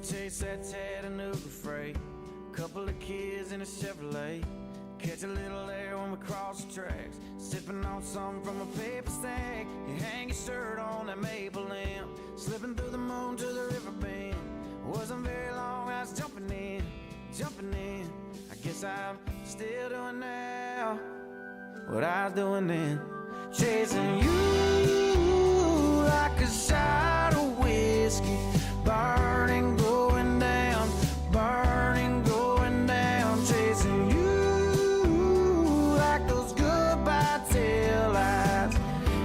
to chase that Chattanooga freight. Couple of kids in a Chevrolet, catch a little air when we cross the tracks. Sipping on something from a paper stack. You hang your shirt on that maple lamp, slipping through the moon to the river bend. Wasn't very long, I was jumping in. I guess I'm still doing now what I was doing then. Chasing you like a shot of whiskey, burning, going down, burning, going down. Chasing you like those goodbye tail lights,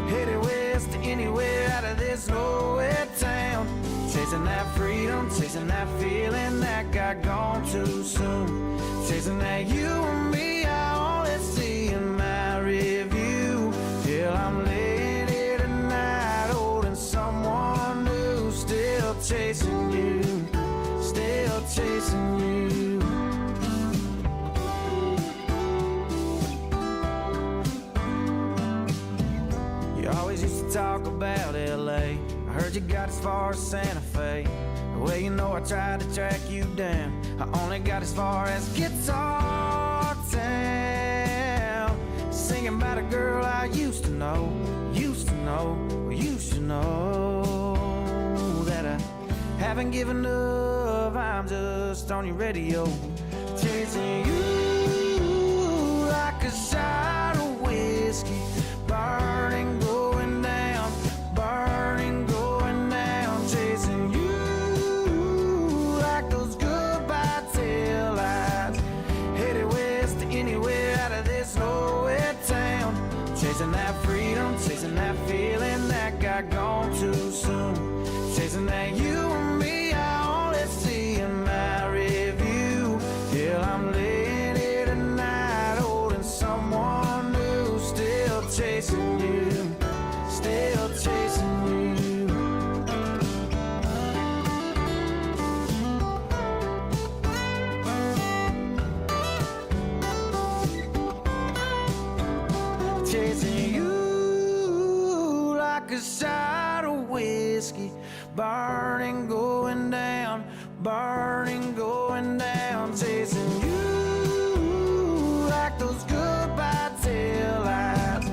headed west to anywhere out of this nowhere town. Chasing that freedom, chasing that feeling that got gone too soon. Chasing that you and me, I only see in my review. Till I'm laying here tonight, holding someone new. Still chasing you, still chasing you. You always used to talk about LA. I heard you got as far as Santa Fe. Well, you know I tried to track you down. I only got as far as Guitar Town. Singing about a girl I used to know, used to know, well, you should know that I haven't given up. I'm just on your radio, chasing you like a shot of whiskey, burning, going down, burning, going down. Chasing you like those goodbye tail lights, headed west to anywhere out of this nowhere town. Chasing that freedom, chasing that feeling that got gone too soon. Chasing that you and me, I only see in my review. Till I'm laying here tonight, holding someone new. Still chasing you, still chasing you. Chasing you like a shot of whiskey, burning, going down, burning, going down. Chasing you like those goodbye tail lights,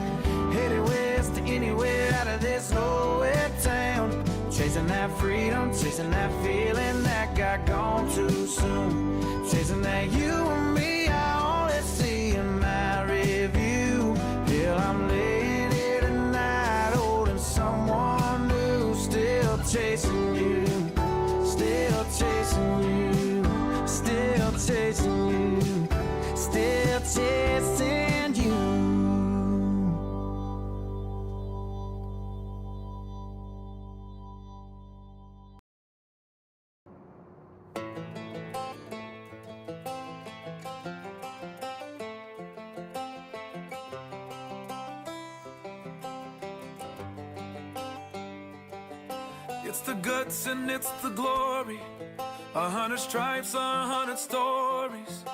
headed west to anywhere out of this nowhere town. Chasing that freedom, chasing that feeling that got gone too soon. Chasing that you and me, I only see in my review. Till I'm laying here tonight, holding someone new. Still chasing you, still chasing you, still chasing you, still chasing you. It's the guts and it's the glory, 100 stripes, 100 stories.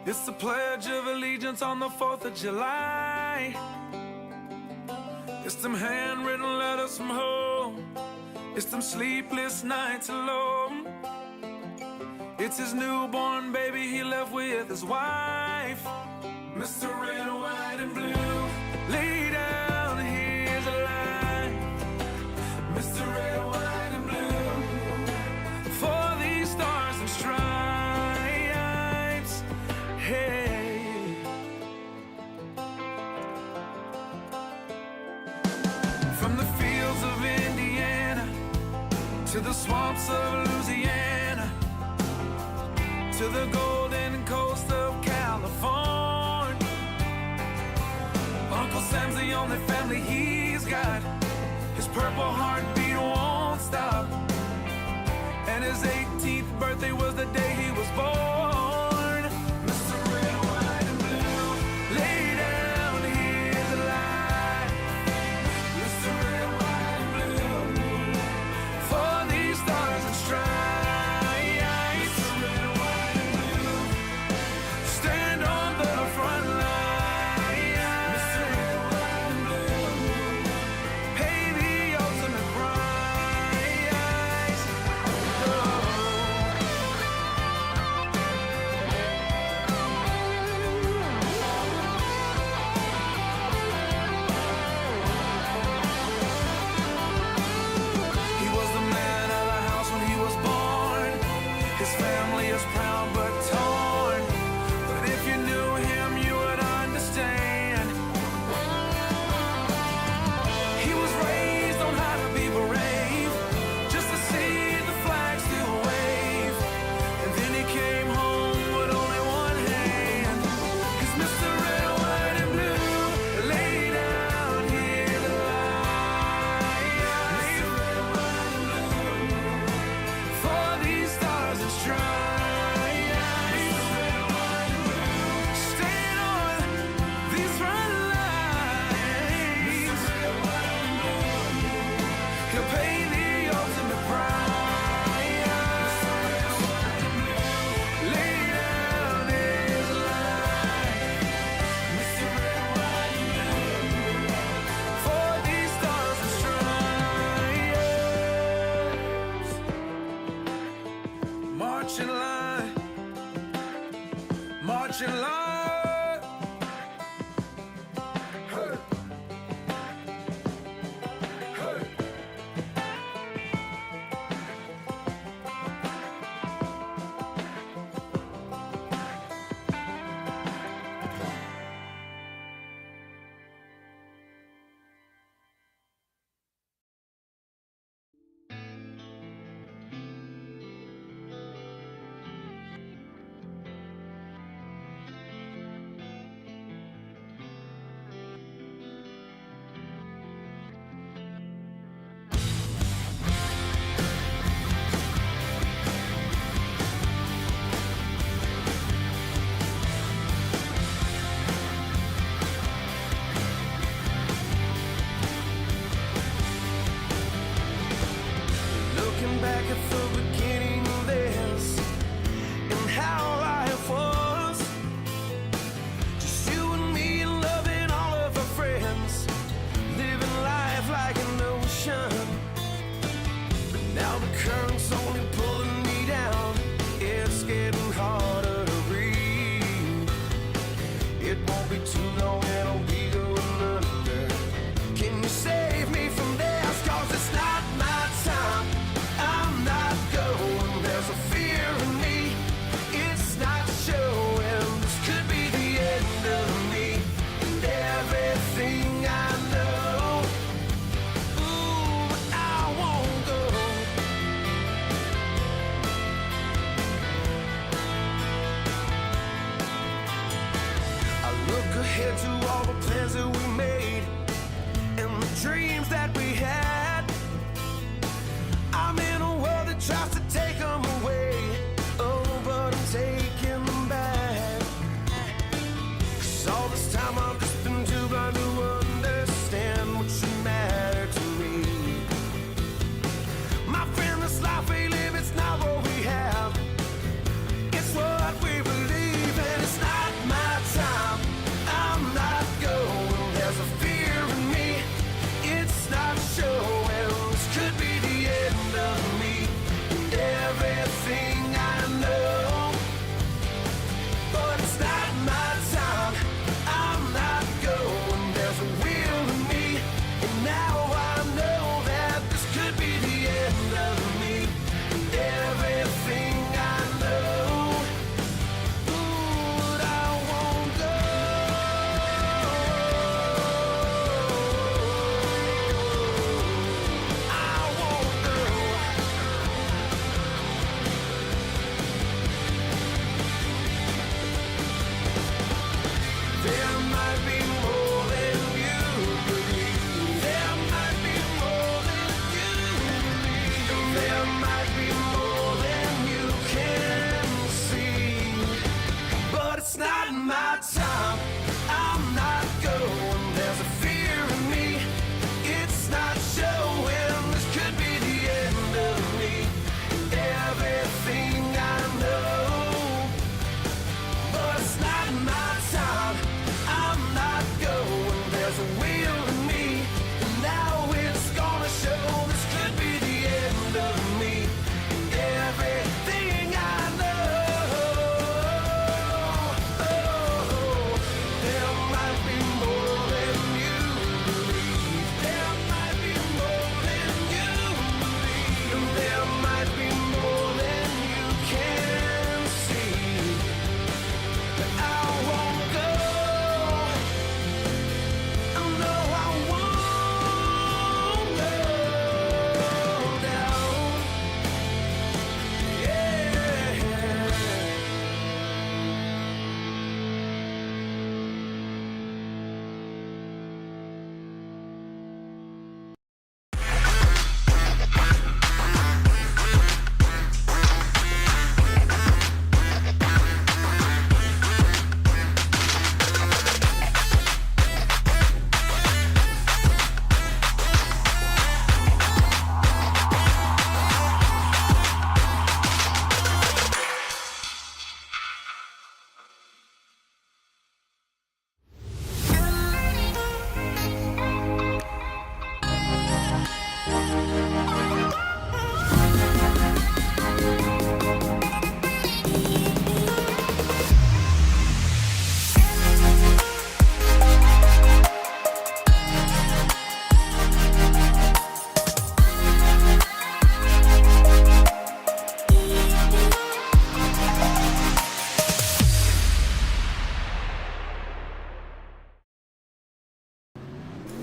It's the Pledge of Allegiance on the 4th of July. It's them handwritten letters from home. It's them sleepless nights alone. It's his newborn baby he left with his wife. Mr. Red, White, and Blue, lay down, here's a line. Mr. Red, White, and Blue, for these stars and stripes. Hey, from the fields of Indiana to the swamps of Louisiana, to the golden coast of California, Uncle Sam's the only family he's got. His purple heartbeat won't stop, and his 18th birthday was the day he was born. Mr. Red, White, and Blue, lay down, here's a line. Mr. Red, White, and Blue, for these stars and stripes. Mr. Red, White, and Blue, stand on the front line. Mr. Red, White, and Blue, pay the ultimate price. Oh. night. Hey. Hey. Looking back at the beginning of this and how life was, just you and me and loving all of our friends, living life like an ocean. But now the current's only pulling me down. It's getting harder to breathe. It won't be too long and I'll be going under. Can you save me from this? 'Cause it's not my time. I'm not going. There's a fear in me. It's not showing. This could be the end of me and everything I know. Ooh, but I won't go. I look ahead to all the plans that we made and the dreams that we had. I'm in a world that tries to take them away. Oh, but I'm taking them back. 'Cause all this time I've just been too blind to understand what should matter to me. My friend, this life we live, it's not what we have. It's what we believe, and it's not my time. I'm not going. There's a fear in me. It's not showing. This could be the end of me and everything I know. But it's not my time. I'm not going. There's a will in me, and now I know that this could be the end of me and everything I know. Ooh, but I won't go. I won't go. There might be more than you believe. There might be more than you believe. There might be more than you can see. But it's not my time. I'm not going. There's a fear in me. It's not showing. This could be the end of me and everything I know. But it's not my time. I'm not going. There's a will in me, and now it's gonna show. This could be the end of me and everything I know. Oh.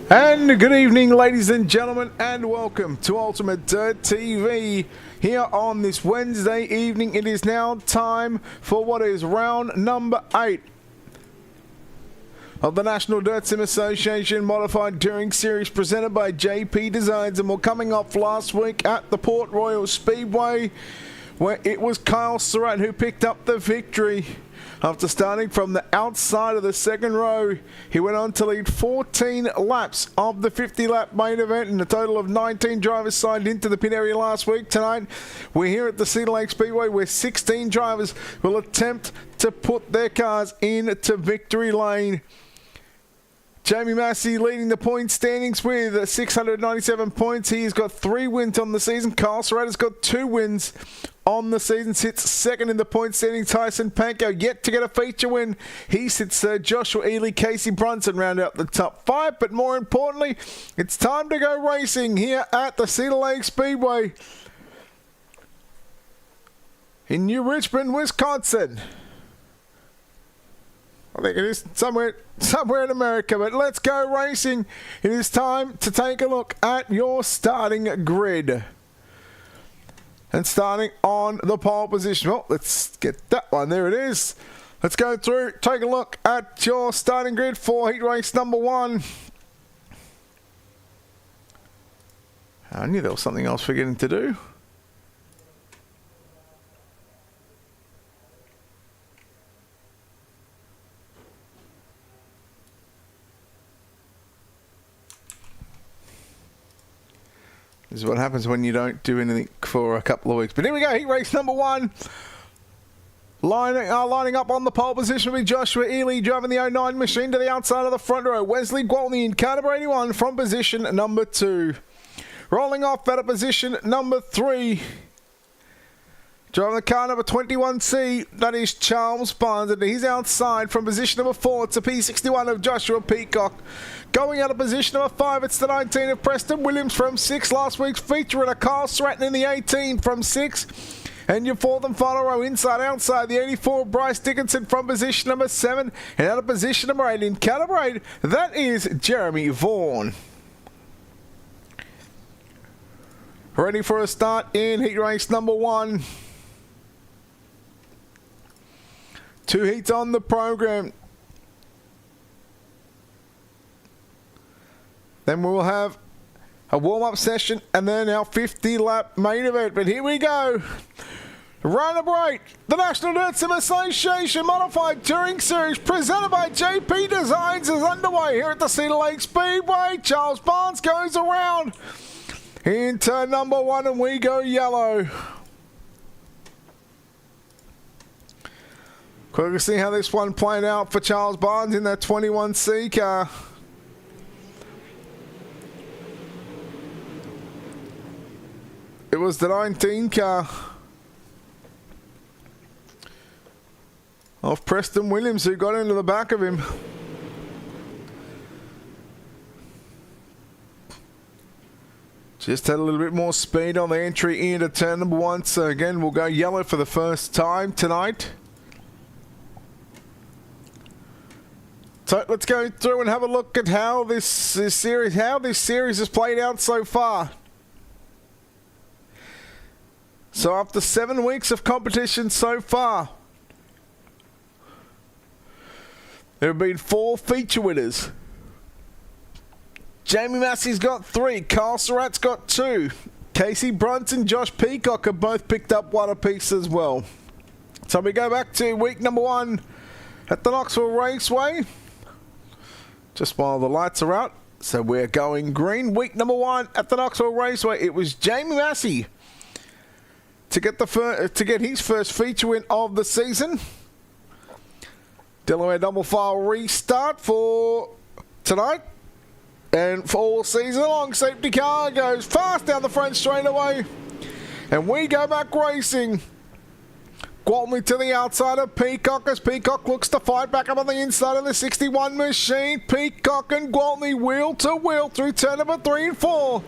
And good evening, ladies and gentlemen, and welcome to Ultimate Dirt TV. Here on this Wednesday evening, it is now time for what is round number 8 of the National Dirt Sim Association Modified Touring Series presented by JPDESIGNS, and we're coming off last week at the Port Royal Speedway, where it was Kyle Surratt who picked up the victory. After starting from the outside of the second row, he went on to lead 14 laps of the 50-lap main event, and a total of 19 drivers signed into the pit area last week. Tonight, we're here at the Cedar Lake Speedway, where 16 drivers will attempt to put their cars into victory lane. Jamie Massey leading the point standings with 697 points. He's got 3 wins on the season. Kyle Surratt has got 2 wins on the season. Sits second in the point standings. Tyson Panko yet to get a feature win. He sits third. Joshua Ely, Casey Brunson round out the top 5. But more importantly, it's time to go racing here at the Cedar Lake Speedway in New Richmond, Wisconsin. I think it is somewhere in America, but let's go racing. It is time to take a look at your starting grid. And starting on the pole position, well, let's get that one. There it is. Let's go through, take a look at your starting grid for heat race number 1. I knew there was something else forgetting to do. This is what happens when you don't do anything for a couple of weeks. But here we go, heat race number 1. Lining up on the pole position will be Joshua Ely driving the 09 machine to the outside of the front row. Wesley Gwaltney in car number 81 from position number 2. Rolling off at a position number 3. Driving the car number 21C, that is Charles Barnes, and he's outside from position number 4. It's a P61 of Joshua Peacock. Going out of position number 5, it's the 19 of Preston Williams from 6. Last week's feature and a Kyle Surratt in the 18 from 6. And your 4th and final row inside outside, the 84 of Bryce Dickinson from position number 7. And out of position number 8 in car number 8, that is Jeremy Vaughan. Ready for a start in heat race number 1. 2 heats on the program. Then we will have a warm-up session and then our 50-lap main event. But here we go. Round number 8, the National Dirt Sim Association Modified Touring Series presented by JPDESIGNS is underway here at the Cedar Lake Speedway. Charles Barnes goes around in turn number 1 and we go yellow. Quickly see how this one played out for Charles Barnes in that 21C car. It was the 19 car of Preston Williams who got into the back of him. Just had a little bit more speed on the entry into turn number 1. So again, we'll go yellow for the first time tonight. So let's go through and have a look at how this series has played out so far. So after 7 weeks of competition so far, there have been 4 feature winners. Jamie Massey's got 3, Kyle Surratt's got 2, Casey Brunson, Josh Peacock have both picked up 1 apiece as well. So we go back to week number 1 at the Knoxville Raceway. Just while the lights are out, so we're going green. Week number 1 at the Knoxville Raceway, it was Jamie Massey to get his first feature win of the season. Delaware double file restart for tonight and for all season long. Safety car goes fast down the front straightaway, and we go back racing. Gwaltney to the outside of Peacock as Peacock looks to fight back up on the inside of the 61 machine. Peacock and Gwaltney wheel to wheel through turn number 3 and 4.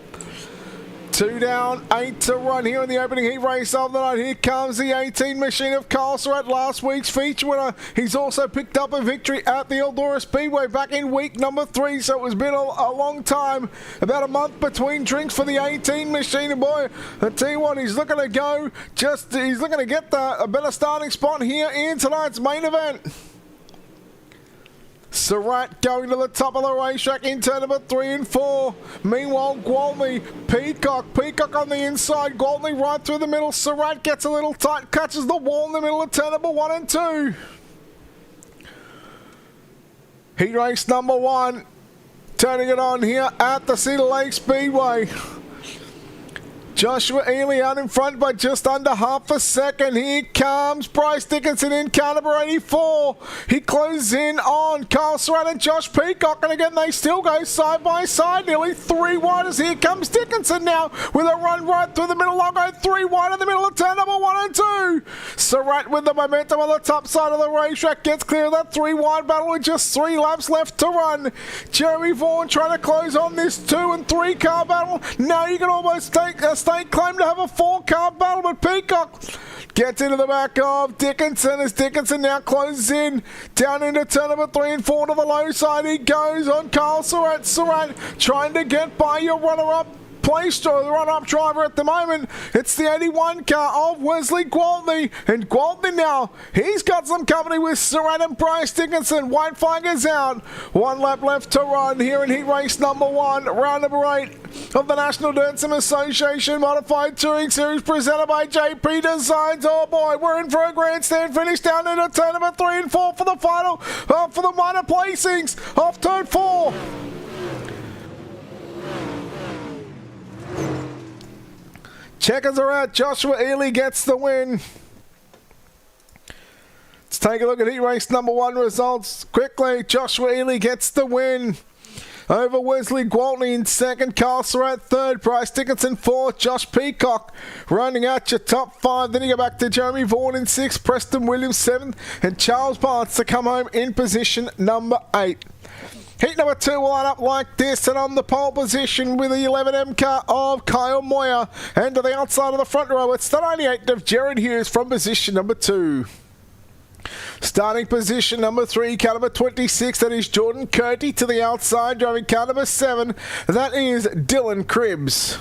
2 down, 8 to run here in the opening heat race of the night. Here comes the 18 machine of Kyle Surratt, last week's feature winner. He's also picked up a victory at the Eldora Speedway back in week number 3, so it's been a long time, about a month between drinks for the 18 machine. And boy, I tell you what, he's looking to go, he's looking to get a better starting spot here in tonight's main event. Surratt going to the top of the racetrack in turn number 3 and 4. Meanwhile, Gwaltney, Peacock on the inside, Gwaltney right through the middle. Surratt gets a little tight, catches the wall in the middle of turn number 1 and 2. Heat race number 1, turning it on here at the Cedar Lake Speedway. Joshua Ely out in front by just under half a second. Here comes Bryce Dickinson in car number 84. He closes in on Kyle Surratt and Josh Peacock, and again they still go side by side, nearly 3 wide as here comes Dickinson now with a run right through the middle. I'll go 3 wide in the middle of turn number 1 and 2. Surratt with the momentum on the top side of the racetrack gets clear of that 3 wide battle with just 3 laps left to run. Jeremy Vaughan trying to close on this 2 and 3 car battle. Now you can almost take a claim to have a 4-car battle, but Peacock gets into the back of Dickinson as Dickinson now closes in down into turn number 3 and 4 to the low side. He goes on Kyle Surratt. Surratt trying to get by your runner-up the run-up driver at the moment. It's the 81 car of Wesley Gwaltney, and Gwaltney now, he's got some company with Surratt and Bryce Dickinson. White flag is out. 1 lap left to run here in heat race number 1, round number 8 of the National Dirt Sim Association Modified Touring Series presented by JP Designs. Oh boy, we're in for a grandstand finish down into turn number 3 and 4 for the final, for the minor placings off turn 4. Checkers are out. Joshua Ely gets the win. Let's take a look at heat race number 1 results quickly. Joshua Ely gets the win over Wesley Gwaltney in 2nd, Kyle Surratt 3rd, Bryce Dickinson 4th, Josh Peacock rounding out your top 5. Then you go back to Jeremy Vaughan in 6th, Preston Williams 7th, and Charles Barnes to come home in position number 8. Heat number 2 will line up like this, and on the pole position with the 11M car of Kyle Moyer, and to the outside of the front row it's the 98 of Jared Hughes from position number 2. Starting position number 3, car number 26, that is Jordan Curty. To the outside, driving car number 7, that is Dylan Cribbs.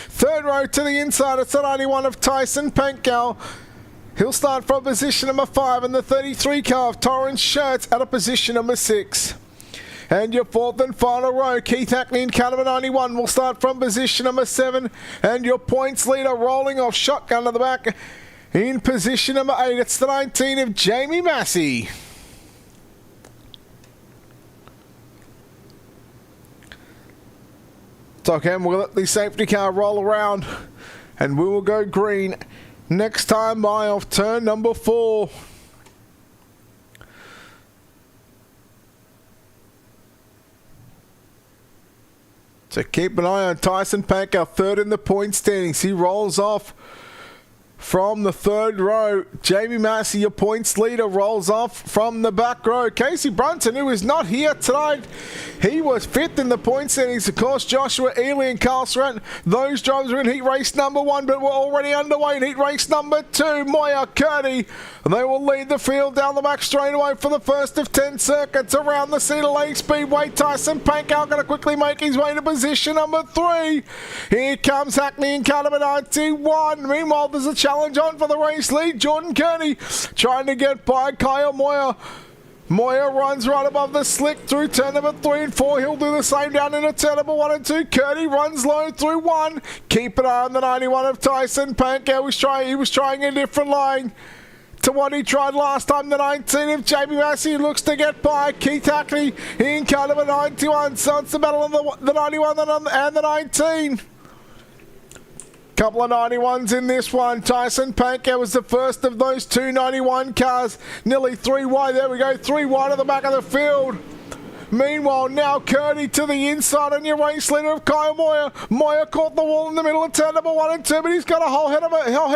3rd row to the inside, it's the 91 of Tyson Pankow. He'll start from position number 5, and the 33 car of Torrance Schertz out of position number 6. And your 4th and final row, Keith Hackney in car number 91 will start from position number 7. And your points leader rolling off shotgun to the back in position number 8. It's the 19 of Jamie Massey. So again, we'll let the safety car roll around and we will go green next time by off turn number 4. So keep an eye on Tyson Pankow, 3rd in the point standings. He rolls off from the 3rd row. Jamie Massey, your points leader, rolls off from the back row. Casey Brunton, who is not here tonight, he was 5th in the point standings. Of course, Joshua Ely and Kyle Surratt, those drivers are in heat race number 1, but we're already underway in heat race number 2. Moyer, Curdy, they will lead the field down the back straightaway for the first of 10 circuits around the Cedar Lake Speedway. Tyson Pankow going to quickly make his way to position number 3. Here comes Hackney in car number 91. Meanwhile, there's a challenge on for the race lead. Jordan Kearney trying to get by Kyle Moyer. Moyer runs right above the slick through turn number 3 and 4. He'll do the same down into turn number 1 and 2. Kearney runs low through 1. Keep an eye on the 91 of Tyson Pankow. He was trying a different line to what he tried last time. The 19 of Jamie Massey looks to get by Keith Hackney in car number 91. So it's the battle of the 91 and the 19. Couple of 91s in this one. Tyson Pankow was the first of those 2 91 cars. Nearly 3 wide. There we go. 3 wide at the back of the field. Meanwhile, now Kearney to the inside on your race leader of Kyle Moyer. Moyer caught the wall in the middle of turn number 1 and 2, but he's got a whole head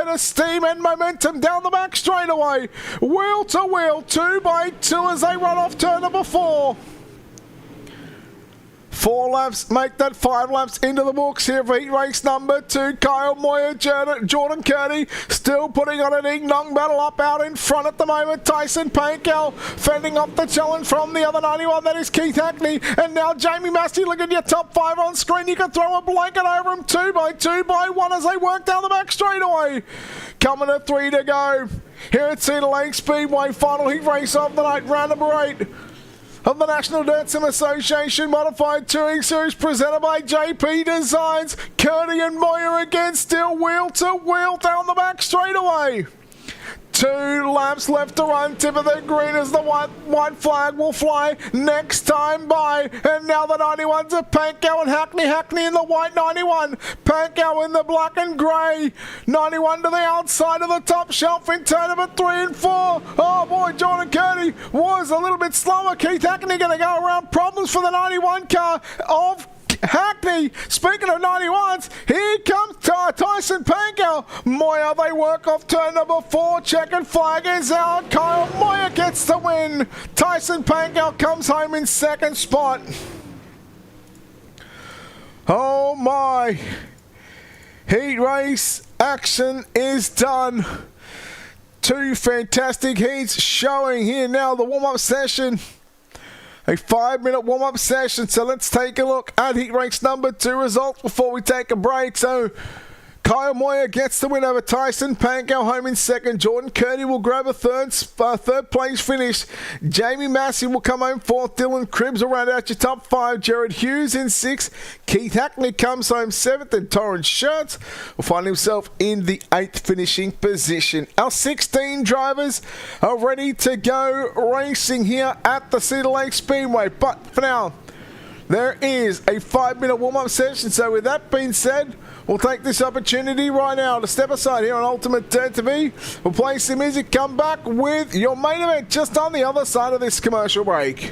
of steam and momentum down the back straightaway. Wheel to wheel, 2 by 2 as they run off turn number 4. 4 laps, make that 5 laps into the books here for heat race number 2. Kyle Moyer, Jordan Kearney still putting on a ding-dong battle up out in front at the moment. Tyson Pankow fending off the challenge from the other 91, that is Keith Hackney. And now Jamie Massey, look at your top 5 on screen. You can throw a blanket over them 2 by 2 by 1 as they work down the back straightaway. Coming to 3 to go here at Cedar Lake Speedway. Final heat race of the night, round number 8 of the National Dirt Sim Association Modified Touring Series, presented by JP Designs. Kearney and Moyer again, still wheel to wheel down the back straightaway. 2 laps left to run. Tip of the green as the white flag will fly next time by. And now the 91s are Pankow and Hackney. Hackney in the white 91. Pankow in the black and grey. 91 to the outside of the top shelf in turn number 3 and 4. Oh boy, Jordan Kearney was a little bit slower. Keith Hackney going to go around. Problems for the 91 car of Hackney. Speaking of 91s, here comes Tyson Pankow. Moyer, they work off turn number 4. Checkered flag is out. Kyle Moyer gets the win. Tyson Pankow comes home in 2nd spot. Oh my. Heat race action is done. 2 fantastic heats showing here now the warm-up session. A 5-minute warm-up session, so let's take a look at heat race number 2 results before we take a break. So Kyle Moyer gets the win over Tyson Pankow, home in 2nd. Jordan Kearney will grab a third place finish. Jamie Massey will come home 4th. Dylan Cribbs will round out your top 5. Jared Hughes in 6th. Keith Hackney comes home 7th. And Torrance Schertz will find himself in the 8th finishing position. Our 16 drivers are ready to go racing here at the Cedar Lake Speedway. But for now, there is a 5-minute warm-up session. So with that being said, we'll take this opportunity right now to step aside here on Ultimate Dirt TV. We'll play some music, come back with your main event just on the other side of this commercial break.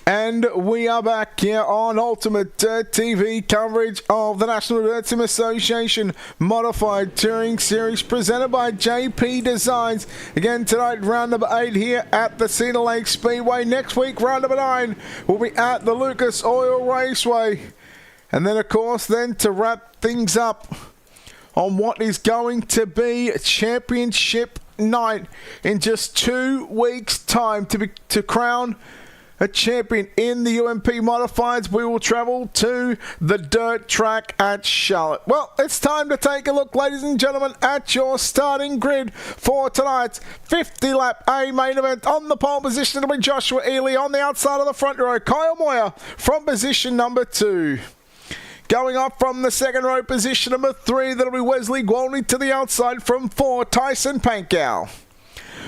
And we are back here on Ultimate Dirt TV coverage of the National Dirt Sim Association Modified Touring Series presented by JP Designs. Again tonight, round number 8 here at the Cedar Lake Speedway. Next week, round number 9 will be at the Lucas Oil Raceway. And then, of course, then to wrap things up on what is going to be a championship night in just 2 weeks' time to crown a champion in the UMP Modifieds. We will travel to the dirt track at Charlotte. Well, it's time to take a look, ladies and gentlemen, at your starting grid for tonight's 50-lap A main event. On the pole position, it'll be Joshua Ely. On the outside of the front row, Kyle Moyer from position number 2. Going up from the second row, position number 3, that'll be Wesley Gwalney. To the outside from 4, Tyson Pankow.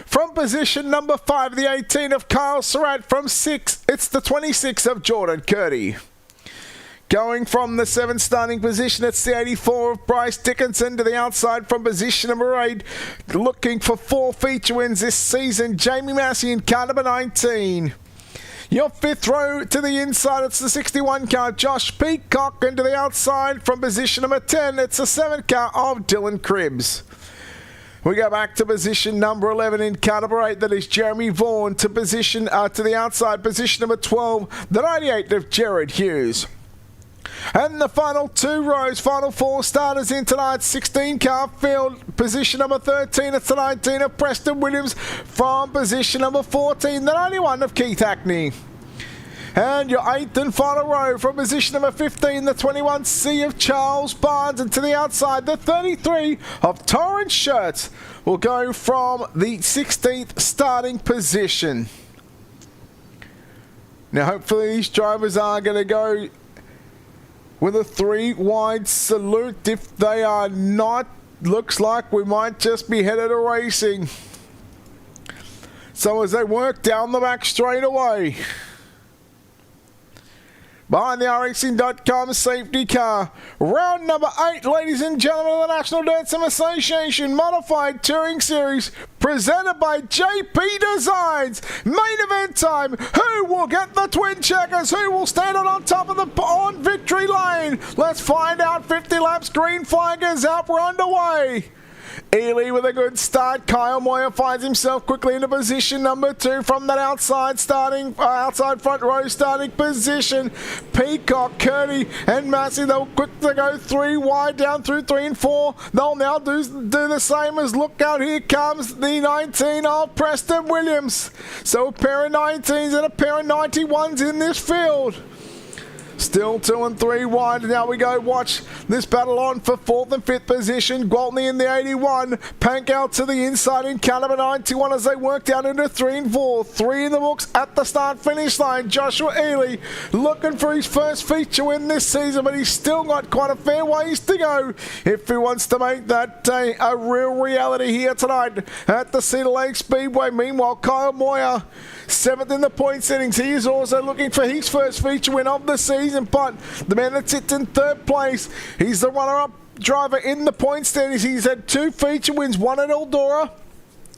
From position number 5, the 18 of Kyle Surratt. From 6, it's the 26 of Jordan Curdy. Going from the 7 starting position, it's the 84 of Bryce Dickinson. To the outside from position number 8, looking for 4 feature wins this season, Jamie Massey in car number 19. Your 5th row to the inside, it's the 61 car, Josh Peacock. And to the outside from position number 10, it's the 7 car of Dylan Cribbs. We go back to position number 11 in car number 8, that is Jeremy Vaughan. To the outside, position number 12, the 98 of Jared Hughes. And the final 2 rows, final 4 starters in tonight's 16 car field. Position number 13, it's the 19 of Preston Williams. From position number 14, the 91 of Keith Hackney. And your 8th and final row, from position number 15, the 21C of Charles Barnes. And to the outside, the 33 of Torrance Schertz will go from the 16th starting position. Now, hopefully these drivers are going to go with a 3-wide salute. If they are not, looks like we might just be headed to racing. So as they work down the back straight away, behind the racing.com safety car, round number 8, ladies and gentlemen, of the National Dirt Sim Association Modified Touring Series, presented by JP Designs. Main event time. Who will get the twin checkers? Who will stand on top of on victory lane? Let's find out. 50 laps, green flag is out. We're underway. Ely with a good start. Kyle Moyer finds himself quickly into position number 2 from that outside front row starting position. Peacock, Curdy and Massey, they'll quick to go 3 wide down through 3 and 4. They'll now do the same as look out. Here comes the 19 of Preston Williams. So a pair of 19s and a pair of 91s in this field. Still 2 and 3 wide. Now we go watch this battle on for 4th and 5th position. Gwaltney in the 81. Pankow to the inside in car number 91 as they work down into 3 and 4. 3 in the books at the start-finish line. Joshua Ely looking for his first feature win this season, but he's still got quite a fair ways to go if he wants to make that a real reality here tonight at the Cedar Lake Speedway. Meanwhile, Kyle Moyer, 7th in the point settings. He is also looking for his first feature win of the season. But the man that sits in 3rd place, he's the runner-up driver in the point standings. He's had 2 feature wins, 1 at Eldora,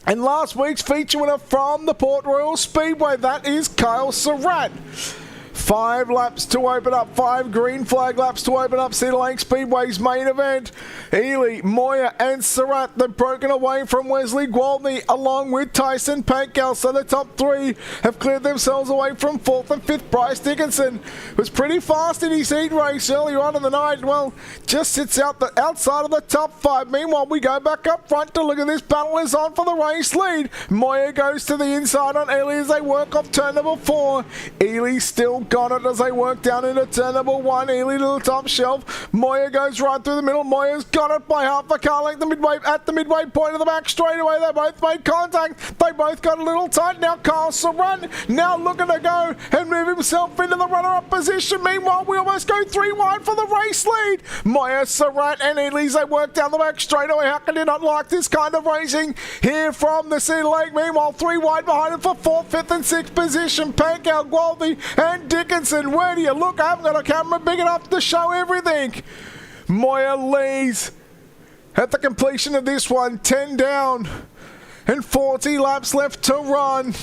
and last week's feature winner from the Port Royal Speedway, that is Kyle Surratt. 5 laps to open up, 5 green flag laps to open up Cedar Lake Speedway's main event. Ely, Moyer and Surratt, they've broken away from Wesley Gwaltney along with Tyson Pankow. So the top 3 have cleared themselves away from 4th and 5th. Bryce Dickinson was pretty fast in his heat race earlier on in the night. Well, just sits outside of the top 5. Meanwhile, we go back up front to look at this battle is on for the race lead. Moyer goes to the inside on Ely as they work off turn number 4. Ely still got it as they work down into turn number 1. Ely to the top shelf. Moyer goes right through the middle. Moyer's got it by half a car length at the midway point of the back straightaway. They both made contact. They both got a little tight. Now Kyle Surratt now looking to go and move himself into the runner-up position. Meanwhile, we almost go 3 wide for the race lead. Moyer, Surratt and Ely, they work down the back straightaway. How can you not like this kind of racing here from the Cedar Lake? Meanwhile, 3 wide behind him for 4th, 5th and 6th position. Pankow, Gwaltney and Dickinson. Where do you look? I haven't got a camera big enough to show everything. Moyer leads at the completion of this one. 10 down and 40 laps left to run.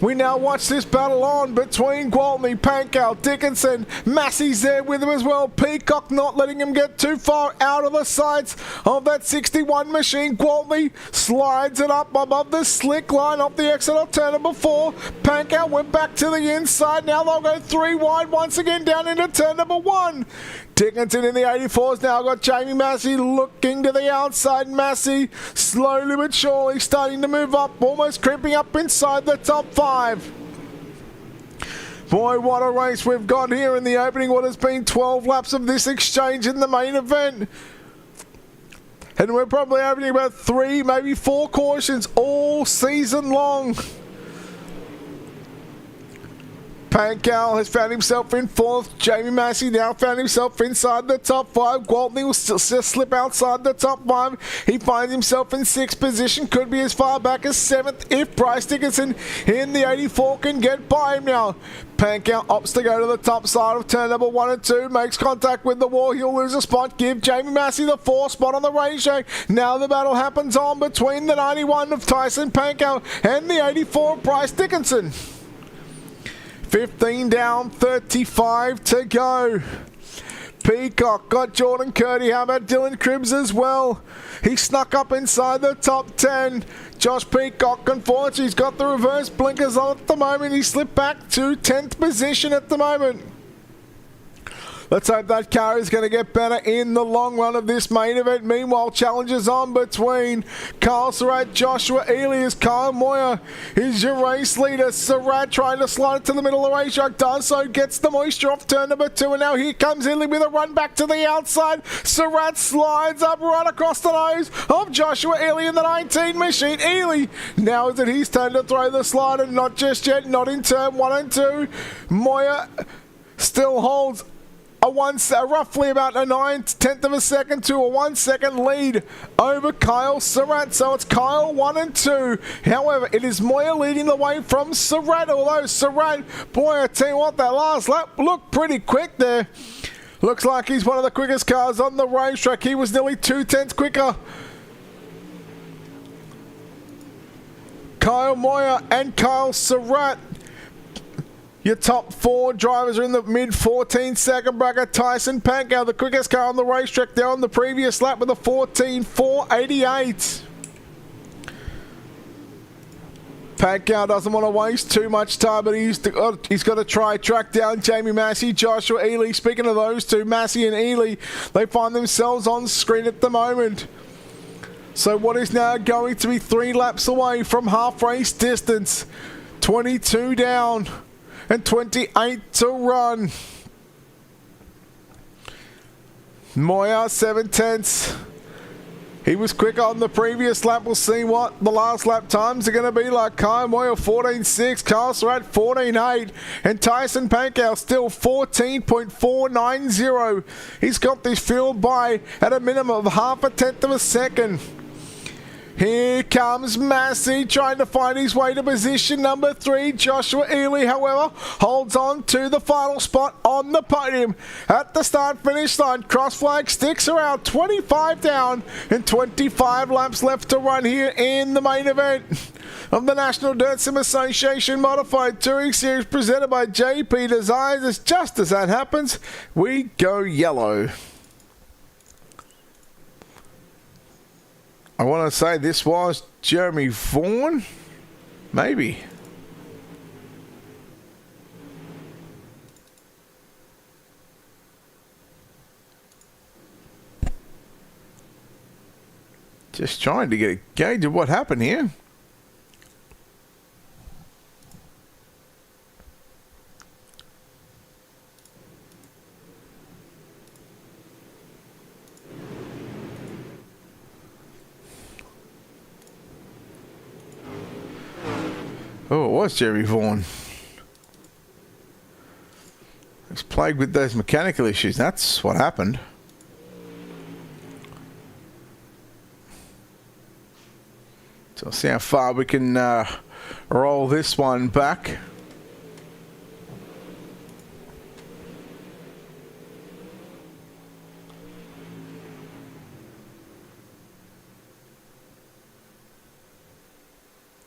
We now watch this battle on between Gwaltney, Pankow, Dickinson. Massey's there with him as well. Peacock not letting him get too far out of the sights of that 61 machine. Gwaltney slides it up above the slick line off the exit of turn number 4. Pankow went back to the inside. Now they'll go 3 wide once again down into turn number 1. Dickinson in the 84's now got Jamie Massey looking to the outside. Massey slowly but surely starting to move up, almost creeping up inside the top 5. Boy, what a race we've got here in the opening. What has been 12 laps of this exchange in the main event. And we're probably opening about 3, maybe 4 cautions all season long. Pankow has found himself in 4th. Jamie Massey now found himself inside the top 5. Gwaltney will still slip outside the top 5. He finds himself in 6th position. Could be as far back as 7th if Bryce Dickinson in the 84 can get by him now. Pankow opts to go to the top side of turn number 1 and 2. Makes contact with the wall. He'll lose a spot. Give Jamie Massey the 4th spot on the racetrack. Now the battle happens on between the 91 of Tyson Pankow and the 84 of Bryce Dickinson. 15 down, 35 to go. Peacock got Jordan Curdy. How about Dylan Cribbs as well? He snuck up inside the top 10. Josh Peacock, unfortunately, he's got the reverse blinkers on at the moment. He slipped back to 10th position at the moment. Let's hope that car is going to get better in the long run of this main event. Meanwhile, challenges on between Kyle Surratt, Joshua Ely as Kyle Moyer is your race leader. Surratt trying to slide it to the middle of the racetrack. Does so, gets the moisture off turn number 2. And now here comes Ely with a run back to the outside. Surratt slides up right across the nose of Joshua Ely in the 19 machine. Ely, now is it his turn to throw the slider? Not just yet, not in turn 1 and 2. Moyer still holds roughly about a 9/10 of a second to a 1 second lead over Kyle Surratt. So it's Kyle 1 and 2. However, it is Moyer leading the way from Surratt. Although Surratt, boy, I tell you what, that last lap looked pretty quick there. Looks like he's one of the quickest cars on the racetrack. He was nearly 2/10 quicker. Kyle Moyer and Kyle Surratt. Your top 4 drivers are in the mid-14 second bracket. Tyson Pankow, the quickest car on the racetrack there on the previous lap with a 14.488. Pankow doesn't want to waste too much time, but he's got to try track down Jamie Massey, Joshua Ely. Speaking of those two, Massey and Ely, they find themselves on screen at the moment. So what is now going to be 3 laps away from half race distance. 22 down. And 28 to run. Moyer 7/10. He was quicker on the previous lap. We'll see what the last lap times are going to be like. Kyle Moyer 14.6, Kyle Surratt 14.8, and Tyson Pankow still 14.490. He's got this field by at a minimum of 0.5 of a second. Here comes Massey trying to find his way to position number 3. Joshua Ely, however, holds on to the final spot on the podium at the start-finish line. Cross flag sticks around 25 down and 25 laps left to run here in the main event of the National Dirt Sim Association Modified Touring Series presented by JP Designs. Just as that happens, we go yellow. I want to say this was Jeremy Vaughan, maybe. Just trying to get a gauge of what happened here. Oh, it was Jeremy Vaughan. He's plagued with those mechanical issues. That's what happened. So we'll see how far we can roll this one back.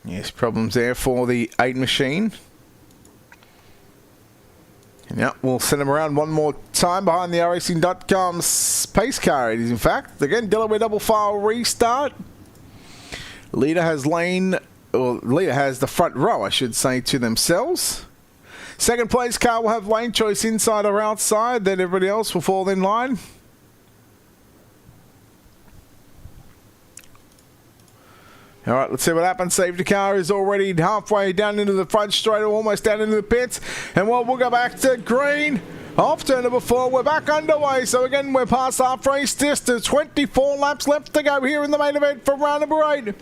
Yes, problems there for the 8 machine. And yeah, we'll send him around one more time behind the racing.com's pace car. It is, in fact, again, Delaware double file restart. Leader has leader has the front row, I should say, to themselves. Second place car will have lane choice inside or outside. Then everybody else will fall in line. All right, let's see what happens. Safety car is already halfway down into the front straight, almost down into the pits. And we'll go back to green. Off turn number 4, we're back underway. So again, we're past half race distance. 24 laps left to go here in the main event for round number 8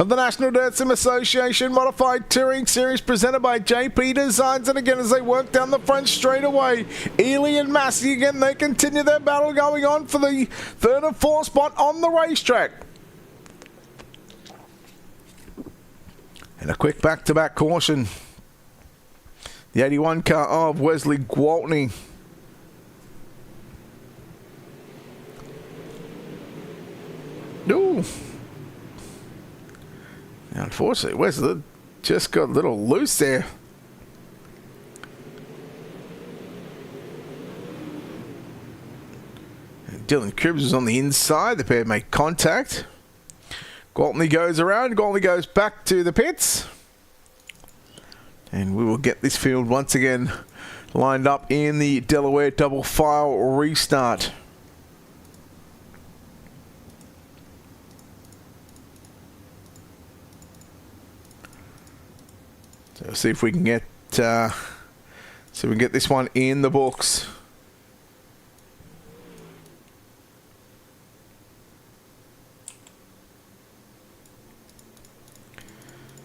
of the National Dirt Sim Association Modified Touring Series presented by JP Designs. And again, as they work down the front straight away, Ely and Massey again, they continue their battle going on for the 3rd and 4th spot on the racetrack. And a quick back-to-back caution. The 81 car of Wesley Gwaltney. Ooh. Now, unfortunately, Wesley just got a little loose there. And Dylan Cribbs was on the inside. The pair make contact. Gwaltney goes around. Gwaltney goes back to the pits. And we will get this field once again lined up in the Delaware double file restart. So see if we can get this one in the books.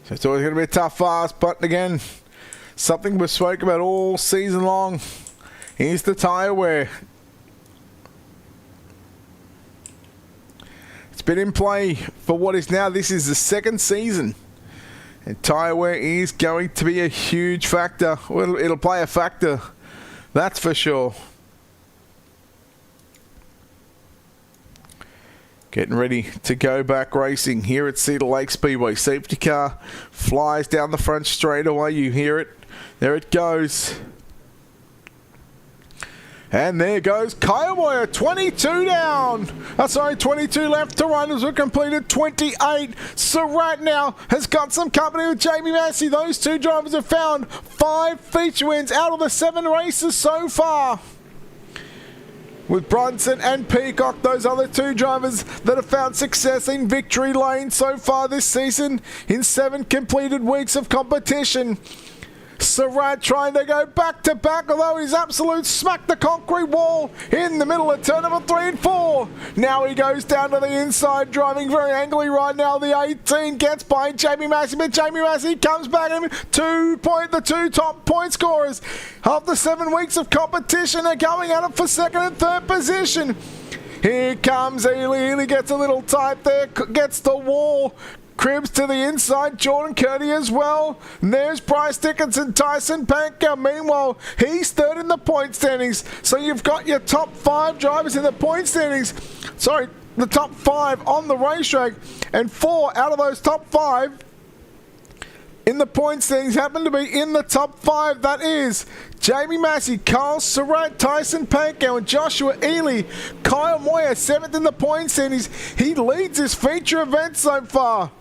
So it's always going to be a tough fast, but again, something we've spoken about all season long is the tyre wear. It's been in play for what is now, this is the 2nd season. And tyre wear is going to be a huge factor. Well, it'll play a factor, that's for sure. Getting ready to go back racing here at Cedar Lake Speedway. Safety car flies down the front straight away. You hear it. There it goes. And there goes Kyle Moyer, 22 down. 22 left to run as we completed 28. Surratt now has got some company with Jamie Massey. Those two drivers have found 5 feature wins out of the 7 races so far. With Brunson and Peacock, those other 2 drivers that have found success in victory lane so far this season in 7 completed weeks of competition. Surratt trying to go back to back, although he's absolute smacked the concrete wall in the middle of turn number 3 and 4. Now he goes down to the inside, driving very angrily right now. The 18 gets by Jamie Massey, but Jamie Massey comes back and the 2 top point scorers after 7 weeks of competition are going at it for 2nd and 3rd position. Here comes Ely. Ely gets a little tight there, gets the wall. Cribbs to the inside, Jordan Curdy as well. And there's Bryce Dickinson, Tyson Panker. Meanwhile, he's 3rd in the point standings. So you've got your top 5 drivers in the point standings. Sorry, the top 5 on the racetrack. And 4 out of those top 5 in the point standings happen to be in the top 5. That is Jamie Massey, Carl Surratt, Tyson Pankow, and Joshua Ely. Kyle Moyer, 7th in the point standings. He leads this feature event so far.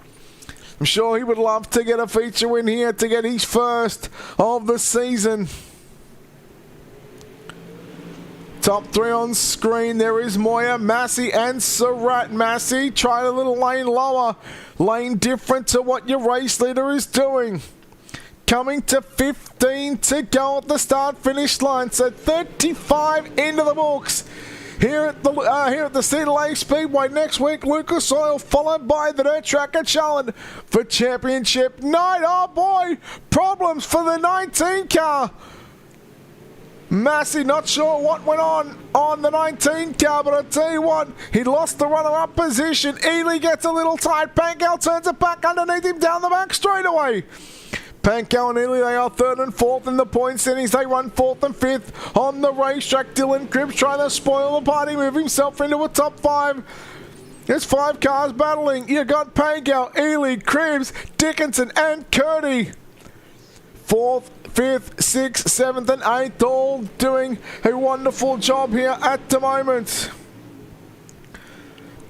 I'm sure he would love to get a feature win here to get his 1st of the season. Top 3 on screen. There is Moyer, Massey, and Surratt. Massey tried a little lane lower. Lane different to what your race leader is doing. Coming to 15 to go at the start-finish line. So 35 into the books. Here at the Cedar Lake Speedway next week, Lucas Oil, followed by the dirt track at Charlotte for championship night. Oh boy, problems for the 19 car. Massey not sure what went on the 19 car, but I tell you what, he lost the runner-up position. Ely gets a little tight. Pankow turns it back underneath him down the back straightaway. Pankow and Ely, they are 3rd and 4th in the point standings. They run 4th and 5th on the racetrack. Dylan Cribbs trying to spoil the party, move himself into a top 5. There's 5 cars battling. You got Pankow, Ely, Cribs, Dickinson, and Curdy. 4th, 5th, 6th, 7th, and 8th all doing a wonderful job here at the moment.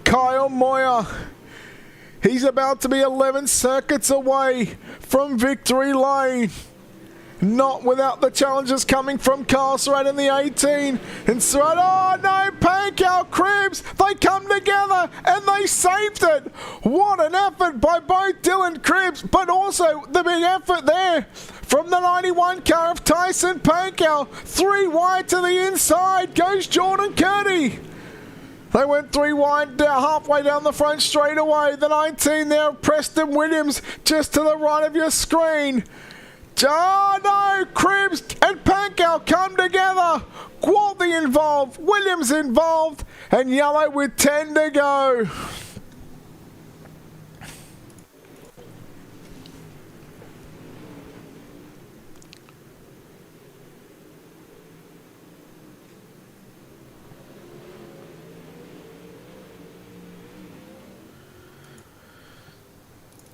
Kyle Moyer, he's about to be 11 circuits away from victory lane. Not without the challenges coming from Kyle Surratt in the 18. And Surratt, oh no, Pankow, Cribs, they come together and they saved it. What an effort by both Dylan Cribs, but also the big effort there from the 91 car of Tyson Pankow. 3 wide to the inside goes Jordan Curdy. They went 3 wide halfway down the front straight away. The 19 there, Preston Williams, just to the right of your screen. Oh no, Cribs and Pankow come together. Quality involved, Williams involved, and yellow with 10 to go.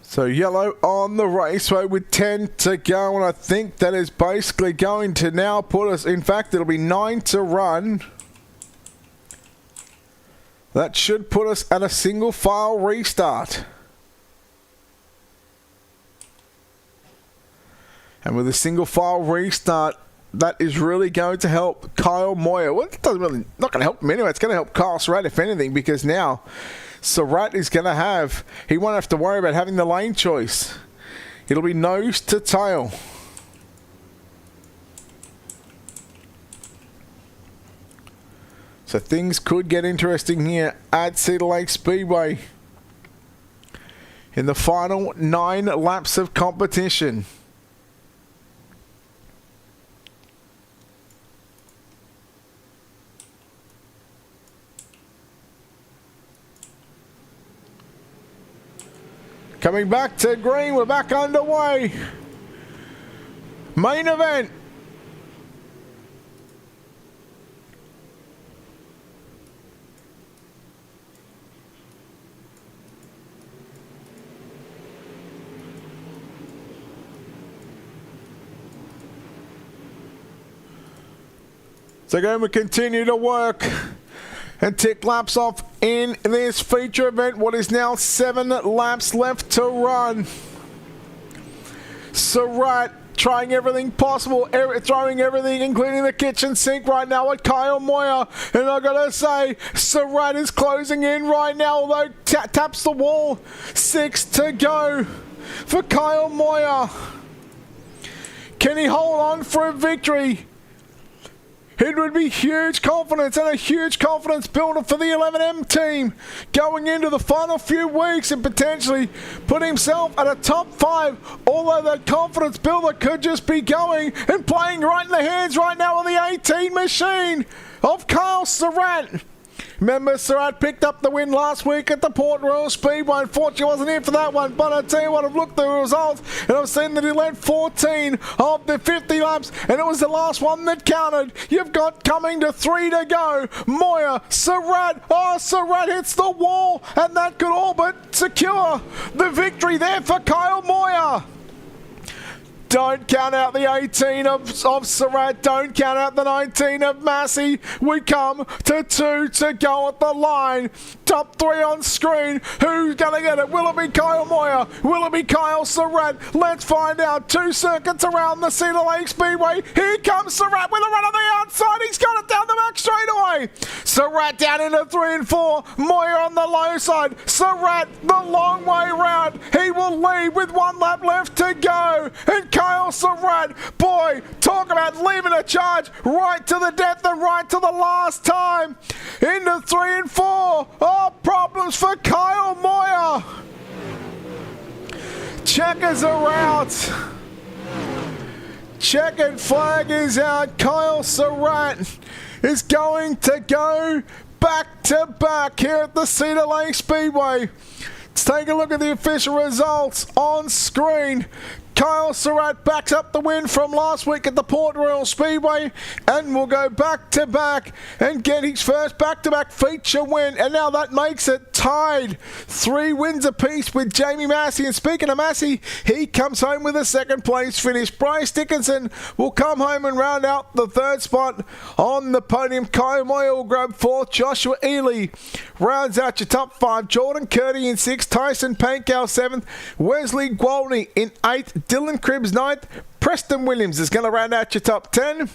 So yellow on the raceway with 10 to go, and I think that is basically going to now put us, in fact it'll be 9 to run. That should put us at a single file restart. And with a single file restart, that is really going to help Kyle Moyer. Well, it doesn't really, not going to help him anyway, it's going to help Kyle Surratt if anything, because now Surratt is going to have, he won't have to worry about having the lane choice. It'll be nose to tail. So things could get interesting here at Cedar Lake Speedway in the final 9 laps of competition. Coming back to green, we're back underway. Main event. So going to continue to work and tick laps off in this feature event. What is now 7 laps left to run. Surratt trying everything possible, throwing everything, including the kitchen sink right now at Kyle Moyer. And I gotta say, Surratt is closing in right now, although taps the wall. 6 to go for Kyle Moyer. Can he hold on for a victory? It would be huge confidence and a huge confidence builder for the 11M team going into the final few weeks and potentially put himself at a top 5, although that confidence builder could just be going and playing right in the hands right now of the 18 machine of Kyle Surratt. Remember, Surratt picked up the win last week at the Port Royal Speedway. Unfortunately, wasn't here for that one, but I tell you what, I've looked at the results and I've seen that he led 14 of the 50 laps, and it was the last one that counted. You've got coming to 3 to go. Moyer, Surratt. Oh, Surratt hits the wall, and that could all but secure the victory there for Kyle Moyer. Don't count out the 18 of Surratt. Don't count out the 19 of Massey. We come to 2 to go at the line. Top 3 on screen. Who's going to get it? Will it be Kyle Moyer? Will it be Kyle Surratt? Let's find out. 2 circuits around the Cedar Lake Speedway. Here comes Surratt with a run on the outside. He's got it down the back straightaway. Surratt down into 3 and 4. Moyer on the low side. Surratt the long way round. He will lead with 1 lap left to go. And Kyle Surratt, boy, talk about leaving a charge right to the death and right to the last time. Into 3 and 4. Oh, problems for Kyle Moyer. Checkers are out. Checkered flag is out. Kyle Surratt is going to go back to back here at the Cedar Lake Speedway. Let's take a look at the official results on screen. Kyle Surratt backs up the win from last week at the Port Royal Speedway and will go back-to-back and get his first back-to-back feature win. And now that makes it tied. 3 wins apiece with Jamie Massey. And speaking of Massey, he comes home with a second place finish. Bryce Dickinson will come home and round out the third spot on the podium. Kyle Moyer will grab 4th. Joshua Ely rounds out your top 5. Jordan Curdy in 6th. Tyson Pankow 7th. Wesley Gwaltney in 8th. Dylan Cribbs 9th. Preston Williams is going to round out your top 10.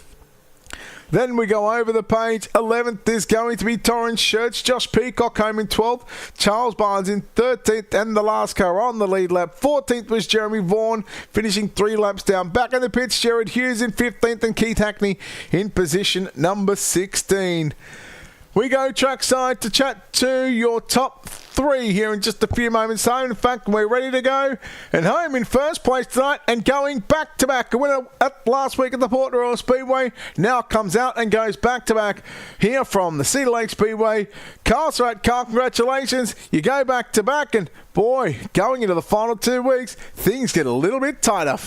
Then we go over the page. 11th is going to be Torrance Shirts. Josh Peacock home in 12th. Charles Barnes in 13th. And the last car on the lead lap. 14th was Jeremy Vaughan, finishing 3 laps down. Back in the pits, Jared Hughes in 15th. And Keith Hackney in position number 16. We go trackside to chat to your top 3 here in just a few moments' time. In fact, we're ready to go. And home in first place tonight and going back-to-back. A winner at last week at the Port Royal Speedway now comes out and goes back-to-back here from the Cedar Lake Speedway. Carl Surratt, Carl, congratulations. You go back-to-back and, boy, going into the final 2 weeks, things get a little bit tighter.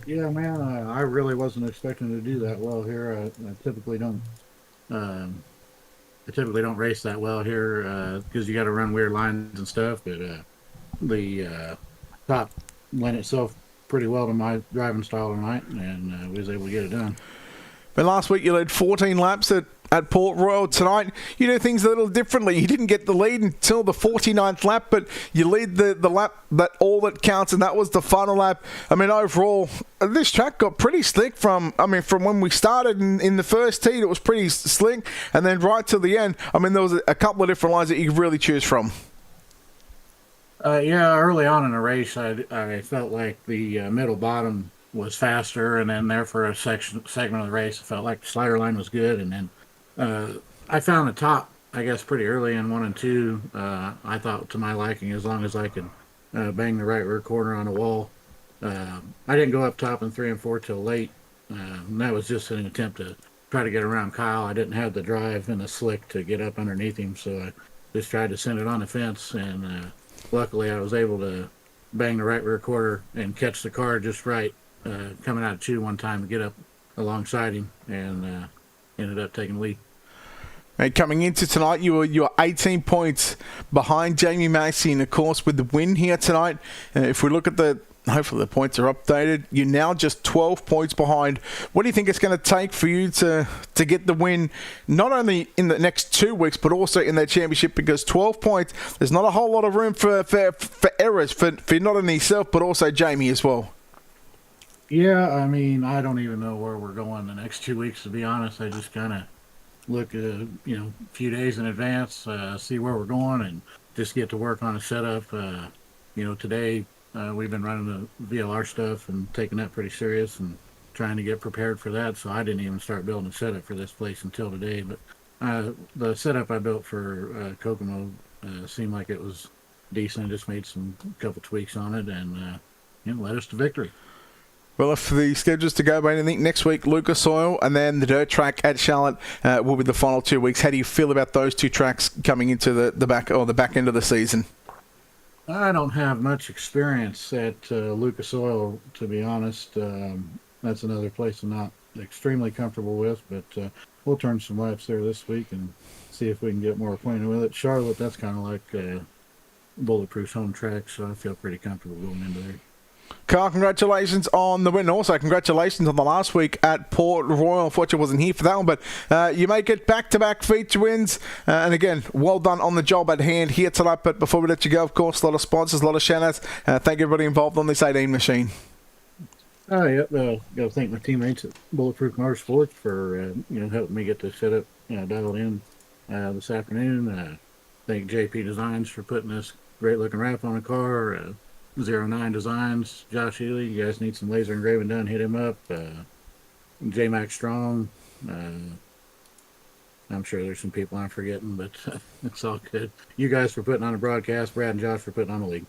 Yeah, man, I really wasn't expecting to do that well here. I typically don't. I typically don't race that well here because you got to run weird lines and stuff. But the top lent itself pretty well to my driving style tonight, and we was able to get it done. But last week you led 14 laps at Port Royal. Tonight you do things a little differently. You didn't get the lead until the 49th lap, but you lead the lap that all that counts, and that was the final lap. I mean, overall, this track got pretty slick from when we started in the first heat. It was pretty slick, and then right to the end, I mean, there was a couple of different lines that you could really choose from. Yeah, early on in the race, I felt like the middle bottom was faster, and then there for a segment of the race, I felt like the slider line was good, and then I found the top, I guess, pretty early in 1 and 2. I thought to my liking, as long as I could bang the right rear corner on the wall. I didn't go up top in 3 and 4 till late. And that was just an attempt to try to get around Kyle. I didn't have the drive and the slick to get up underneath him, so I just tried to send it on the fence. And luckily, I was able to bang the right rear quarter and catch the car just right, coming out of 2 one time to get up alongside him, and ended up taking the lead. And coming into tonight, you were 18 points behind Jamie Massey, and of course with the win here tonight, if we look at hopefully the points are updated, you're now just 12 points behind. What do you think it's going to take for you to get the win, not only in the next 2 weeks, but also in that championship? Because 12 points, there's not a whole lot of room for errors for not only yourself, but also Jamie as well. Yeah, I mean, I don't even know where we're going the next 2 weeks, to be honest. I just kind of look at, a few days in advance, see where we're going, and just get to work on a setup. Today we've been running the VLR stuff and taking that pretty serious and trying to get prepared for that. So I didn't even start building a setup for this place until today. But the setup I built for Kokomo seemed like it was decent. I just made some couple tweaks on it, and led us to victory. Well, if the schedule's to go by anything, next week Lucas Oil and then the dirt track at Charlotte will be the final 2 weeks. How do you feel about those 2 tracks coming into the back end of the season? I don't have much experience at Lucas Oil, to be honest. That's another place I'm not extremely comfortable with, but we'll turn some laps there this week and see if we can get more acquainted with it. Charlotte, that's kind of like Bulletproof's home track, so I feel pretty comfortable going into there. Carl, congratulations on the win. Also, congratulations on the last week at Port Royal. Unfortunately, I wasn't here for that one, but you make it back-to-back feature wins. And again, well done on the job at hand here tonight. But before we let you go, of course, a lot of sponsors, a lot of shout-outs. Thank everybody involved on this 18 machine. Oh, yeah. Got to thank my teammates at Bulletproof Motorsports for, helping me get this set up, dialed in this afternoon. Thank JPDESIGNS for putting this great-looking wrap on the car. 09 Designs, Josh Ely, you guys need some laser engraving done, hit him up. J-Mac Strong, I'm sure there's some people I'm forgetting, but it's all good. You guys for putting on a broadcast, Brad and Josh for putting on the league.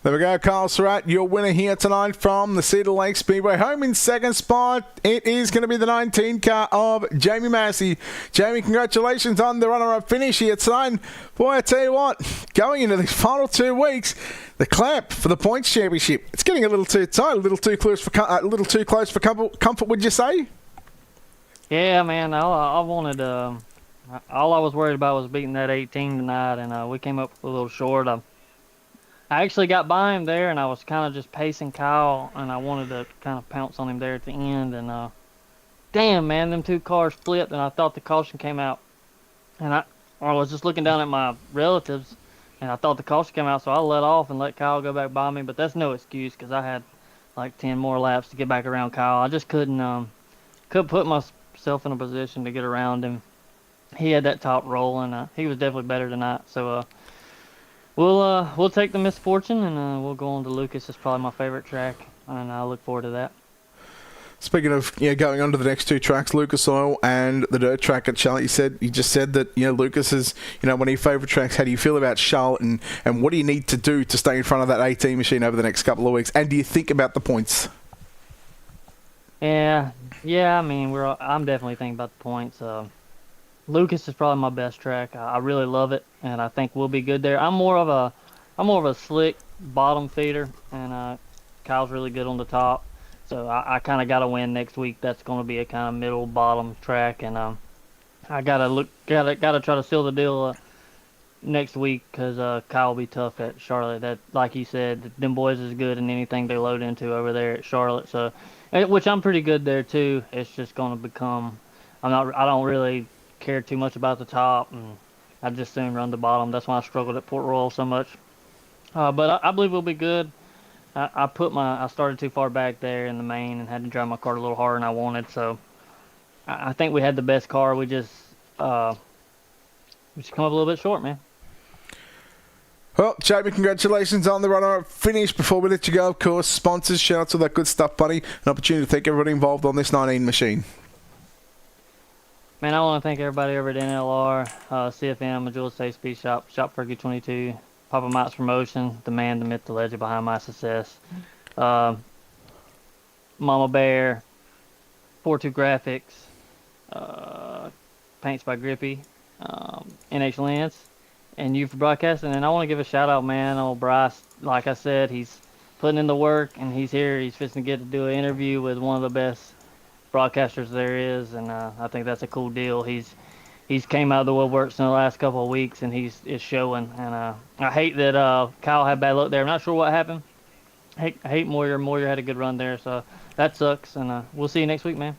There we go, Kyle Surratt, your winner here tonight from the Cedar Lake Speedway. Home in second spot, it is going to be the 19 car of Jamie Massey. Jamie, congratulations on the runner-up finish here tonight. Boy, I tell you what, going into these final 2 weeks, the clamp for the points championship, it's getting a little too tight, a little too close for comfort, would you say? Yeah, man, I wanted, all I was worried about was beating that 18 tonight, and we came up a little short. I actually got by him there, and I was kind of just pacing Kyle, and I wanted to kind of pounce on him there at the end. And damn, man, them 2 cars flipped, and I thought the caution came out. And I was just looking down at my relatives, and I thought the caution came out, so I let off and let Kyle go back by me. But that's no excuse, because I had like 10 more laps to get back around Kyle. I just couldn't put myself in a position to get around him. He had that top roll, and he was definitely better tonight. So we'll take the misfortune, and we'll go on to Lucas. It's probably my favorite track, and I look forward to that. Speaking of going on to the next 2 tracks, Lucas Oil and the dirt track at Charlotte, you just said that Lucas is one of your favourite tracks. How do you feel about Charlotte, and what do you need to do to stay in front of that 18 machine over the next couple of weeks? And do you think about the points? Yeah. I mean, I'm definitely thinking about the points. Lucas is probably my best track. I really love it, and I think we'll be good there. I'm more of a slick bottom feeder, and Kyle's really good on the top. So I kind of got to win next week. That's going to be a kind of middle bottom track, and I gotta try to seal the deal next week, because Kyle will be tough at Charlotte. That, like he said, them boys is good in anything they load into over there at Charlotte. So, which I'm pretty good there too. It's just going to become. I don't really care too much about the top, and I just soon run the bottom. That's why I struggled at Port Royal so much. But I believe we'll be good. I started too far back there in the main and had to drive my car a little harder than I wanted. So I think we had the best car. We just come up a little bit short, man. Well, Jamie, congratulations on the runner-up finish. Before we let you go, of course, sponsors, shout out to that good stuff, buddy. An opportunity to thank everybody involved on this 19 machine. Man, I want to thank everybody over at NLR, CFM, Majula State Speed Shop, Shop Fergie 22, Papa Mike's Promotion, the man, the myth, the legend behind my success, Mama Bear, 42 Graphics, Paints by Grippy, NH Lens, and you for broadcasting. And I want to give a shout out, man, old Bryce. Like I said, he's putting in the work, and he's here. He's fixing to get to do an interview with one of the best broadcasters there is, and I think that's a cool deal. He's came out of the woodworks in the last couple of weeks, and it's showing. And I hate that Kyle had bad luck there. I'm not sure what happened. I hate Moyer. Moyer had a good run there, so that sucks. And we'll see you next week, man.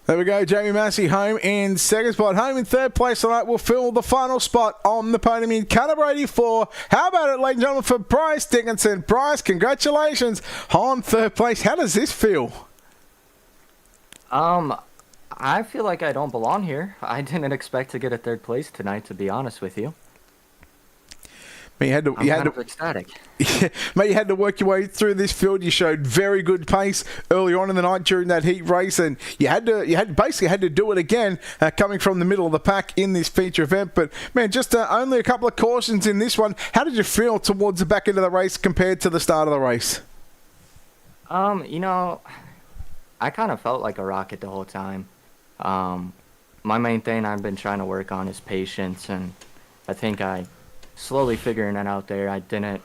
There we go, Jamie Massey home in second spot. Home in third place tonight will fill the final spot on the podium in Caliber 84. How about it, ladies and gentlemen, for Bryce Dickinson. Bryce, congratulations on third place. How does this feel? I feel like I don't belong here. I didn't expect to get a third place tonight, to be honest with you. You had to, I'm kind of ecstatic. Mate, you had to work your way through this field. You showed very good pace early on in the night during that heat race, and you had to do it again, coming from the middle of the pack in this feature event. But man, just only a couple of cautions in this one. How did you feel towards the back end of the race compared to the start of the race? I kind of felt like a rocket the whole time. My main thing I've been trying to work on is patience, and I think I slowly figuring it out there. I didn't,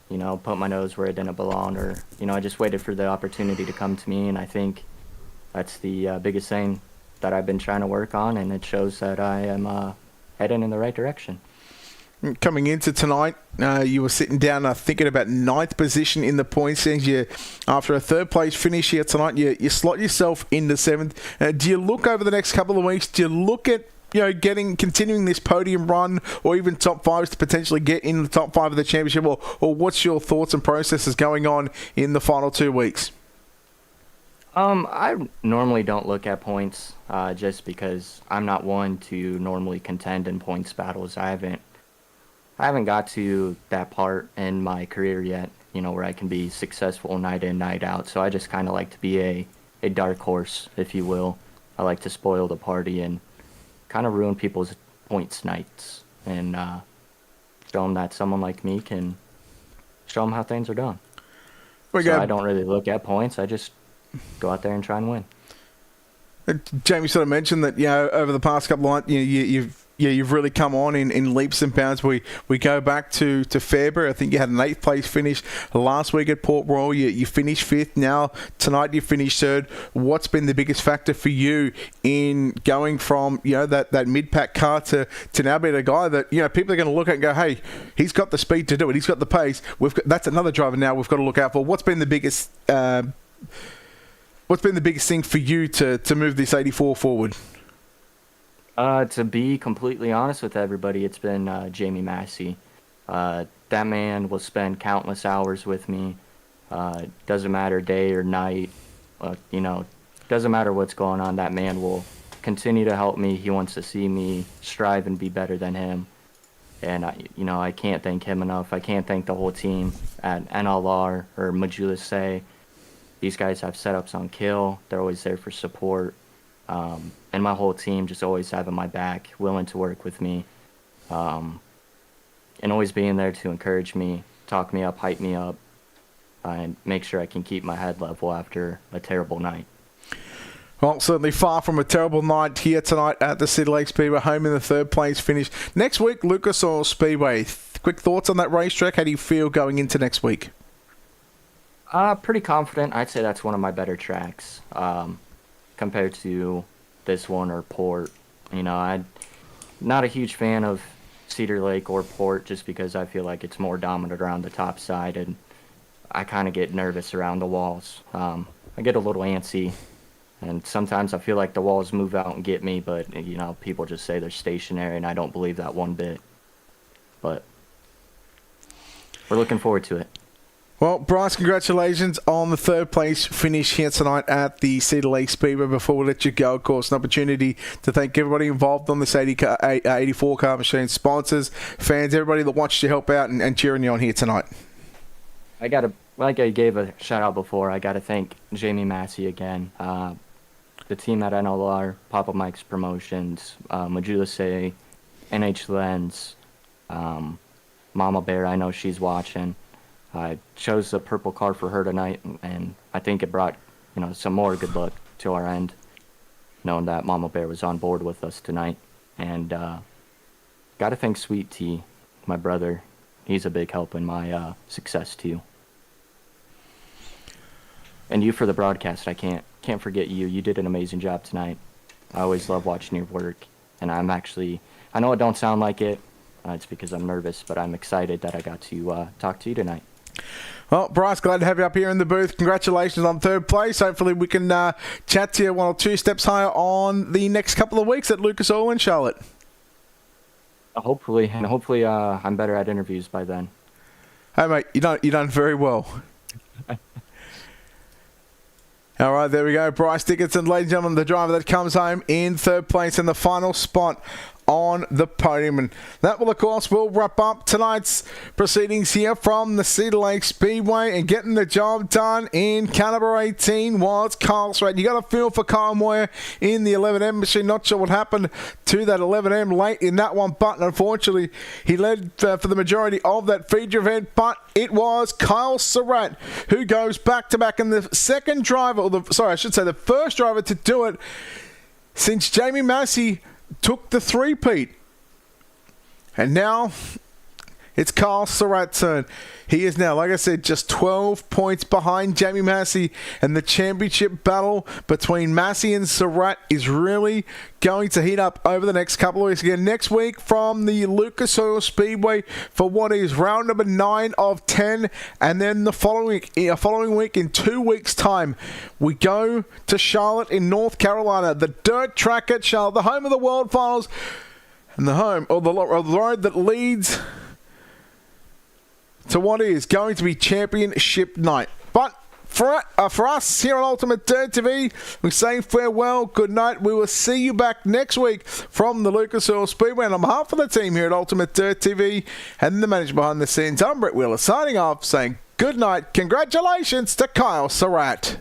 put my nose where it didn't belong, or, I just waited for the opportunity to come to me, and I think that's the biggest thing that I've been trying to work on, and it shows that I am heading in the right direction. Coming into tonight, you were sitting down thinking about 9th position in the points standings. After a third place finish here tonight, you slot yourself into 7th. Do you look over the next couple of weeks? Do you look at continuing this podium run, or even top 5s to potentially get in the top 5 of the championship, or what's your thoughts and processes going on in the final 2 weeks? I normally don't look at points, just because I'm not one to normally contend in points battles. I haven't got to that part in my career yet, where I can be successful night in, night out. So I just kind of like to be a dark horse, if you will. I like to spoil the party and kind of ruin people's points nights, and show them that someone like me can show them how things are done. We So go. I don't really look at points. I just go out there and try and win. Jamie sort of mentioned that, over the past couple of months, you've really come on in leaps and bounds. We go back to Fairbury. I think you had an 8th place finish last week at Port Royal. You finished 5th. Now tonight you finished 3rd. What's been the biggest factor for you in going from that mid-pack car to now being a guy that people are going to look at and go, hey, he's got the speed to do it. He's got the pace. That's another driver now we've got to look out for. What's been the biggest thing for you to move this 84 forward? To be completely honest with everybody, it's been Jamie Massey. That man will spend countless hours with me. Doesn't matter day or night. Doesn't matter what's going on. That man will continue to help me. He wants to see me strive and be better than him. And I can't thank him enough. I can't thank the whole team at NLR or Majula Say. These guys have setups on kill. They're always there for support. And my whole team just always having my back, willing to work with me, and always being there to encourage me, talk me up, hype me up, and make sure I can keep my head level after a terrible night. Well, certainly far from a terrible night here tonight at the Cedar Lake Speedway, home in the 3rd place finish. Next week, Lucas Oil Speedway. Quick thoughts on that racetrack? How do you feel going into next week? Pretty confident. I'd say that's one of my better tracks compared to this one or Port. I'm not a huge fan of Cedar Lake or Port just because I feel like it's more dominant around the top side, and I kind of get nervous around the walls. I get a little antsy, and sometimes I feel like the walls move out and get me, but people just say they're stationary, and I don't believe that one bit. But we're looking forward to it. Well, Bryce, congratulations on the 3rd place finish here tonight at the Cedar Lake Speedway. Before we let you go, of course, an opportunity to thank everybody involved on this 84 car machine, sponsors, fans, everybody that wants you to help out and cheering you on here tonight. Like I gave a shout out before, I got to thank Jamie Massey again. The team at NLR, Papa Mike's Promotions, Majula Say, NH Lens, Mama Bear, I know she's watching. I chose the purple car for her tonight, and I think it brought, some more good luck to our end, knowing that Mama Bear was on board with us tonight. And got to thank Sweet Tea, my brother. He's a big help in my success too. And you for the broadcast, I can't forget you. You did an amazing job tonight. I always love watching your work, and I know it don't sound like it. It's because I'm nervous, but I'm excited that I got to talk to you tonight. Well, Bryce, glad to have you up here in the booth. Congratulations on 3rd place. Hopefully we can chat to you 1 or 2 steps higher on the next couple of weeks at Lucas Oil in Charlotte. Hopefully, I'm better at interviews by then. Hey, mate, you done very well. All right, there we go. Bryce Dickinson, ladies and gentlemen, the driver that comes home in 3rd place in the final spot on the podium. And that will, of course, will wrap up tonight's proceedings here from the Cedar Lake Speedway. And getting the job done in caliber 18 was Kyle Surratt. You got a feel for Kyle Moyer in the 11M machine. Not sure what happened to that 11M late in that one, but unfortunately he led for the majority of that feature event. But it was Kyle Surratt who goes back-to-back, and the the first driver to do it since Jamie Massey took the 3-peat. And now it's Kyle Surratt's turn. He is now, like I said, just 12 points behind Jamie Massey, and the championship battle between Massey and Surratt is really going to heat up over the next couple of weeks. Again, next week from the Lucas Oil Speedway for what is round number 9 of 10, and then the following week in 2 weeks' time, we go to Charlotte in North Carolina, the dirt track at Charlotte, the home of the World Finals, and the road that leads to what is going to be championship night. But for us here on Ultimate Dirt TV, we say farewell, good night. We will see you back next week from the Lucas Oil Speedway. And on behalf of the team here at Ultimate Dirt TV and the manager behind the scenes, I'm Brett Wheeler signing off, saying good night. Congratulations to Kyle Surratt.